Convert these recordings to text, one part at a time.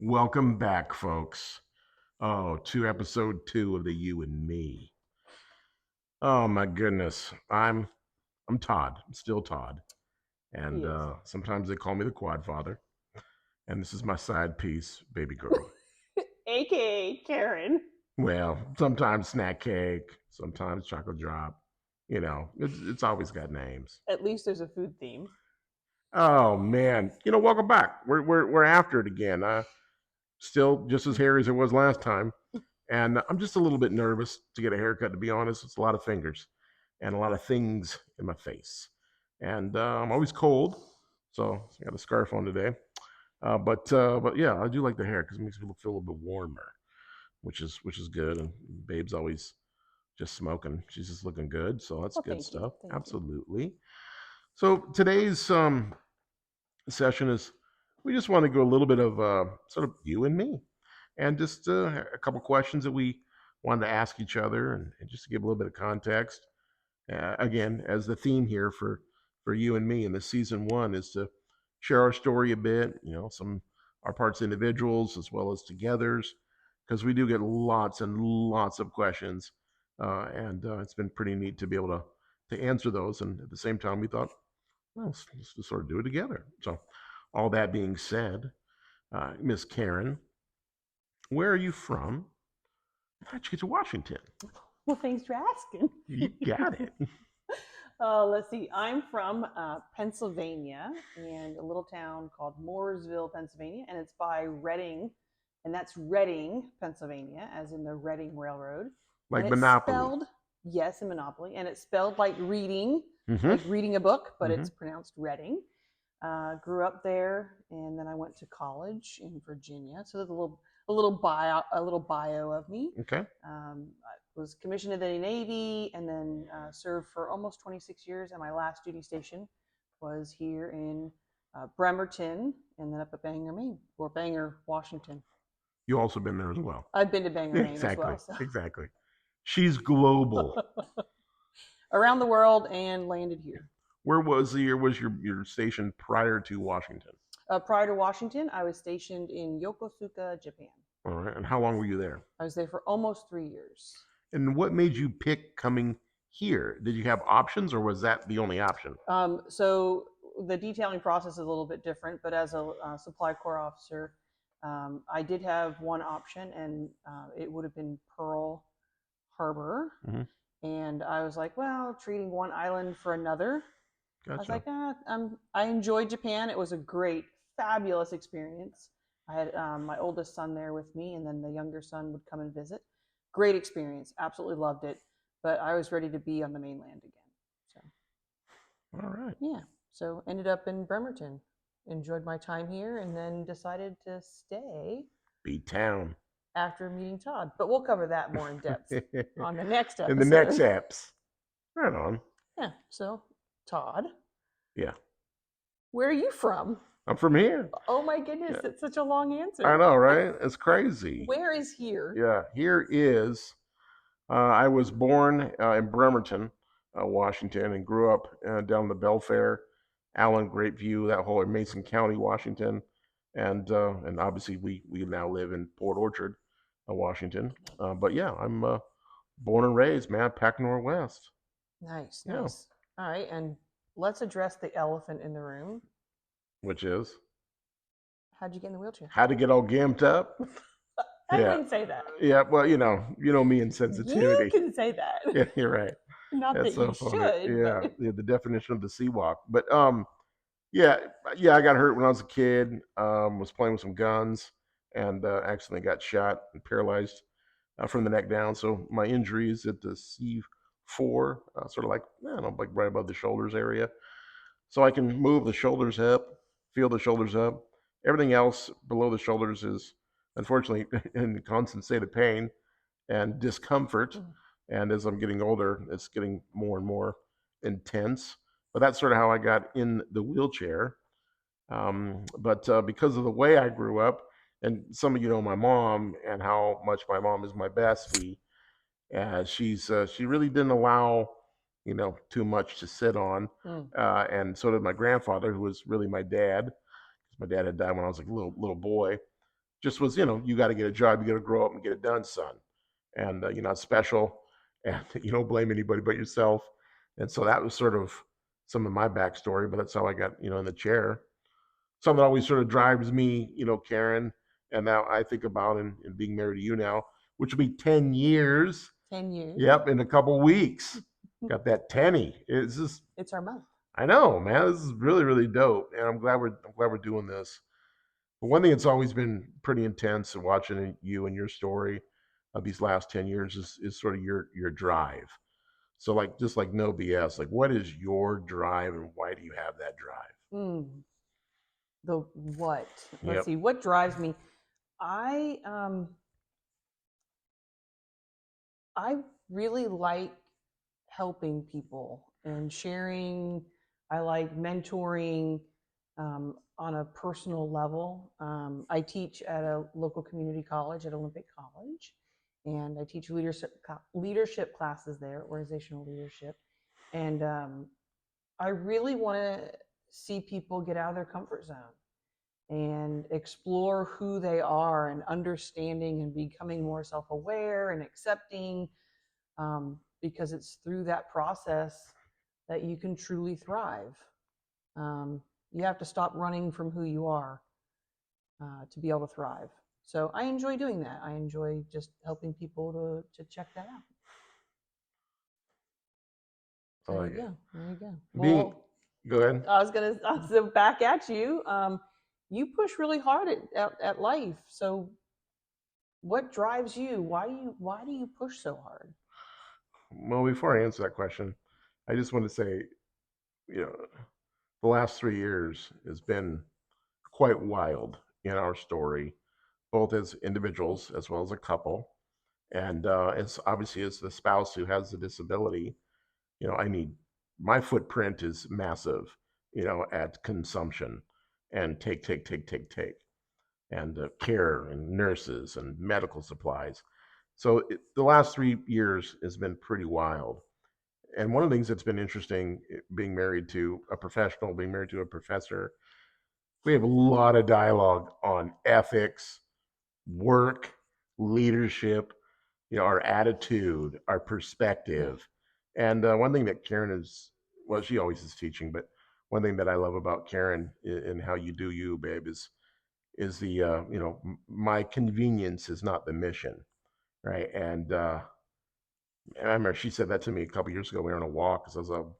Welcome back, folks. To episode 2 of the You and Me. Oh my goodness, I'm Todd. I'm still Todd, He and is. sometimes they call me the Quad Father. And this is my side piece, baby girl. AKA Karen. Well, sometimes snack cake, sometimes chocolate drop. It's always got names. At least there's a food theme. Oh man, welcome back. We're after it again. Still just as hairy as it was last time. And I'm just a little bit nervous to get a haircut, to be honest. It's a lot of fingers and a lot of things in my face. And I'm always cold, so I got a scarf on today. But yeah, I do like the hair because it makes me feel a little bit warmer, which is good. And Babe's always just smoking. She's just looking good, so that's Well, good thank you. stuff. Thank you. Absolutely. So today's session is we just want to go a little bit of sort of you and me, and just a couple questions that we wanted to ask each other, and just to give a little bit of context. Again, as the theme here for you and me in this season one is to share our story a bit. Some our parts individuals as well as togethers, because we do get lots and lots of questions, and it's been pretty neat to be able to answer those. And at the same time, we thought, well, let's just sort of do it together. So, all that being said, Miss Karen, where are you from? How'd you get to Washington? Well, thanks for asking. You got it. Let's see. I'm from Pennsylvania and a little town called Mooresville, Pennsylvania, and it's by Reading, and that's Reading, Pennsylvania, as in the Reading Railroad. Like And it's Monopoly. spelled, yes, in Monopoly, and it's spelled like reading, Mm-hmm. like reading a book, but Mhm. it's pronounced Reading. Grew up there, and then I went to college in Virginia. So there's a little bio of me. Okay. I was commissioned in the Navy, and then served for almost 26 years. And my last duty station was here in Bremerton, and then up at Bangor, Maine, or Bangor, Washington. You also been there as well. I've been to Bangor, Maine as Exactly. well. So. Exactly. She's global. Around the world and landed here. Where was your station prior to Washington? Prior to Washington, I was stationed in Yokosuka, Japan. All right. And how long were you there? I was there for almost 3 years. And what made you pick coming here? Did you have options, or was that the only option? So the detailing process is a little bit different, but as a supply corps officer, I did have one option, and it would have been Pearl Harbor. Mm-hmm. And I was like, well, treating one island for another. Gotcha. I was like, I enjoyed Japan. It was a great, fabulous experience. I had my oldest son there with me, and then the younger son would come and visit. Great experience. Absolutely loved it. But I was ready to be on the mainland again. So. All right. Yeah. So ended up in Bremerton. Enjoyed my time here, and then decided to stay. B-Town. After meeting Todd. But we'll cover that more in depth on the next episode. In the next apps. Right on. Yeah. So, Todd. Yeah. Where are you from? I'm from here. Oh my goodness, it's such a long answer. I know, right? It's crazy. Where is here? Yeah, here is. I was born in Bremerton, Washington, and grew up down the Belfair, Allen, Grapeview, that whole Mason County, Washington, and obviously we now live in Port Orchard, Washington. But yeah, I'm born and raised, man, Pac Northwest. Nice, nice. Yeah. All right, and let's address the elephant in the room. Which is? How'd you get in the wheelchair? How to get all gamped up? I wouldn't say that. Yeah, well, you know me and sensitivity. You can say that. Yeah, you're right. Not That's that so you funny. should. Yeah, but... yeah, the definition of the sea walk. But yeah, I got hurt when I was a kid. Was playing with some guns and accidentally got shot and paralyzed from the neck down. So my injury is at the C4, sort of like like right above the shoulders area. So I can move the shoulders up, feel the shoulders up. Everything else below the shoulders is unfortunately in a constant state of pain and discomfort. And as I'm getting older, it's getting more and more intense. But that's sort of how I got in the wheelchair. But because of the way I grew up, and some of you know my mom and how much my mom is my bestie, she really didn't allow too much to sit on, and so did my grandfather, who was really my dad, because my dad had died when I was like a little boy. just was, you got to get a job, you got to grow up and get it done, son, and you're not special, and you don't blame anybody but yourself. And so that was sort of some of my backstory, but that's how I got, in the chair. Something that always sort of drives me, Karen, and now I think about in being married to you now, which will be 10 years. 10 years. Yep, in a couple weeks. Got that tenny. It's just, It's our month. I know, man. This is really, really dope, and I'm glad we're doing this. But one thing that's always been pretty intense in watching you and your story of these last 10 years is sort of your drive. So like just like no BS, like what is your drive and why do you have that drive? Mm, the what? Let's Yep. see. What drives me? I um I really like helping people and sharing. I like mentoring on a personal level. I teach at a local community college at Olympic College, and I teach leadership classes there, organizational leadership. And I really want to see people get out of their comfort zone and explore who they are and understanding and becoming more self-aware and accepting, because it's through that process that you can truly thrive. Um, you have to stop running from who you are to be able to thrive. So I enjoy doing that. I enjoy just helping people to check that out. I So there like you it. go. There you go. Being Well, Go ahead. so back at you. You push really hard at life. So what drives you? Why do you push so hard? Well, before I answer that question, I just want to say, you know, the last 3 years has been quite wild in our story, both as individuals as well as a couple. And it's obviously as the spouse who has the disability, I need my footprint is massive, at consumption and take, and care and nurses and medical supplies. So the last 3 years has been pretty wild. And one of the things that's been interesting, being married to a professional, being married to a professor, we have a lot of dialogue on ethics, work, leadership, our attitude, our Yeah. perspective. And one thing that Karen is, well, she always is teaching, but one thing that I love about Karen and how you do you, babe, is the my convenience is not the mission, right? And I remember she said that to me a couple years ago. We were on a walk because I was,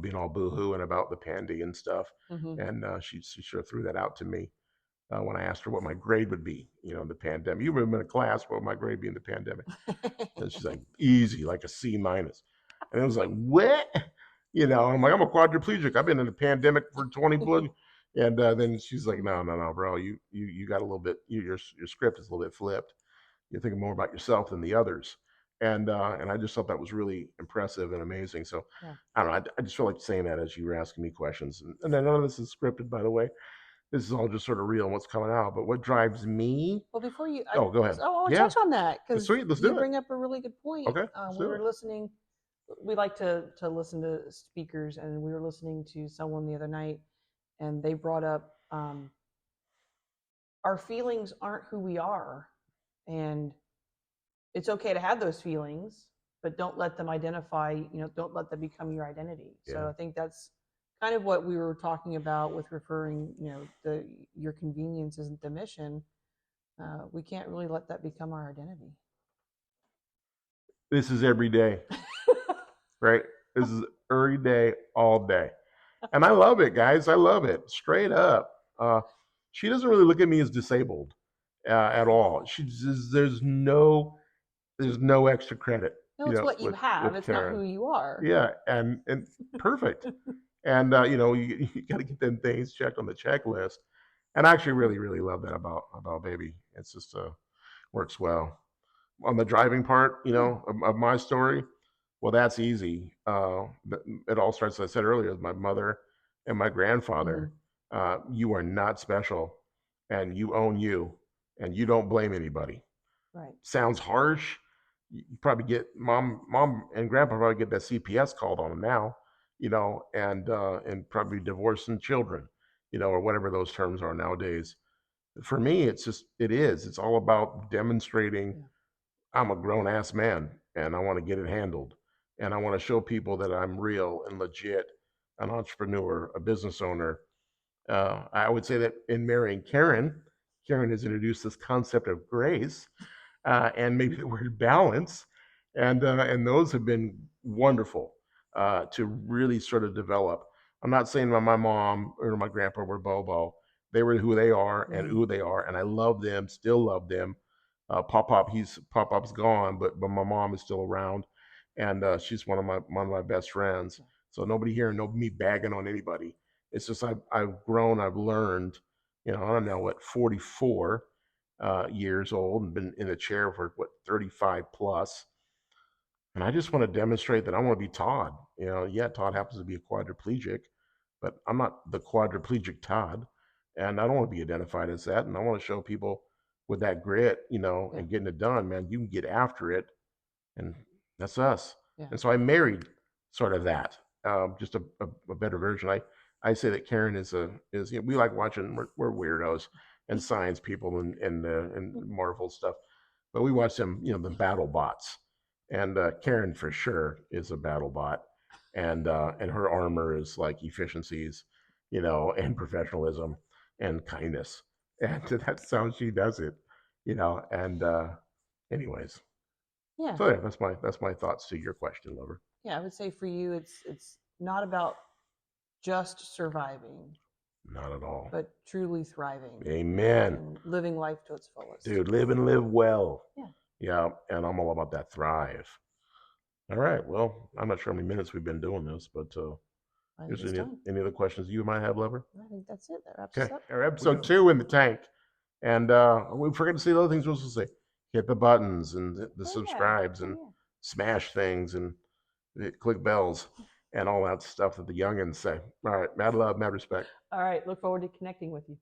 being all boohooing about the pandy and stuff, Mm-hmm. and she sure threw that out to me when I asked her what my grade would be, in the pandemic. You remember in a class, what would my grade be in the pandemic? And she's like, easy, like a C minus. And it was like, what? I'm like, I'm a quadriplegic. I've been in the pandemic for 20 blood. And then she's like, no, no, no, bro. You got a little bit. Your script is a little bit flipped. You're thinking more about yourself than the others. And I just thought that was really impressive and amazing. So Yeah. I don't know. I just feel like saying that as you were asking me questions. And then none of this is scripted, by the way. This is all just sort of real and what's coming out. But what drives me? Well, before you, Oh, go ahead. I want to Yeah, touch on that because sweet. Let's you do it. bring up a really good point. Okay, let's We do were it. listening. We like to listen to speakers, and we were listening to someone the other night, and they brought up, our feelings aren't who we are, and it's okay to have those feelings, but don't let them identify. Don't let them become your identity. So Yeah. I think that's kind of what we were talking about with referring. The your convenience isn't the mission. We can't really let that become our identity. This is every day, right? This is every day, all day. And I love it, guys. I love it. Straight up. She doesn't really look at me as disabled at all. She just, there's no extra credit, No, it's what you have. with It's not Karen. who you are. Yeah, and perfect. And you got to get them things checked on the checklist. And I actually really, really love that about baby. It's just works well. On the driving part, Yeah. of my story, well, that's easy. It all starts, as I said earlier, with my mother and my Hmm. grandfather. You are not special, and you own you, and you don't blame anybody. Right. Sounds harsh. You probably get mom and grandpa probably get that CPS called on them now, and probably divorcing children, or whatever those terms are nowadays. For me, it's all about demonstrating Yeah. I'm a grown ass man and I want to get it handled. And I want to show people that I'm real and legit, an entrepreneur, a business owner. I would say that in marrying Karen, Karen has introduced this concept of grace and maybe the word balance, and those have been wonderful to really sort of develop. I'm not saying my mom or my grandpa were Bobo. They were who they are and Mhm. who they are, and I love them, still love them. Pop Pop's gone, but my mom is still around, and she's one of my best friends. So nobody here, no me bagging on anybody. It's just I've grown, I've learned. You know, I don't know what 44 years old and been in the chair for what 35 plus. And I just want to demonstrate that I want to be Todd. You know, yeah, Todd happens to be a quadriplegic, but I'm not the quadriplegic Todd, and I don't want to be identified as that. And I want to show people with that grit, you know, Yeah. and getting it done, man. You can get after it, and that's us. Yeah. And so I married sort of that, just a better version. I say that Karen is you know, we like watching. We're weirdos and science people and Marvel stuff, but we watch them, you know, the battle bots, and Karen for sure is a battle bot, and her armor is like efficiencies, you know, and professionalism and kindness, and that's how she does it, you know, and anyways. Yeah. So yeah, that's my thoughts to your question, lover. Yeah. I would say for you, it's not about just surviving, Not at all. but truly thriving Amen. and living life to its fullest. Dude, live and live well. Yeah. Yeah, and I'm all about that thrive. All right. Well, I'm not sure how many minutes we've been doing this, but I think is it's there time. any other questions you might have, lover? I think that's it. That wraps us Okay. up. Our episode 2 in the tank. And we forget to see the other things we're supposed to say. Hit the buttons and the Oh yeah. subscribes Oh and yeah. smash things and click bells and all that stuff that the youngins say. All right. Mad love, mad respect. All right. Look forward to connecting with you.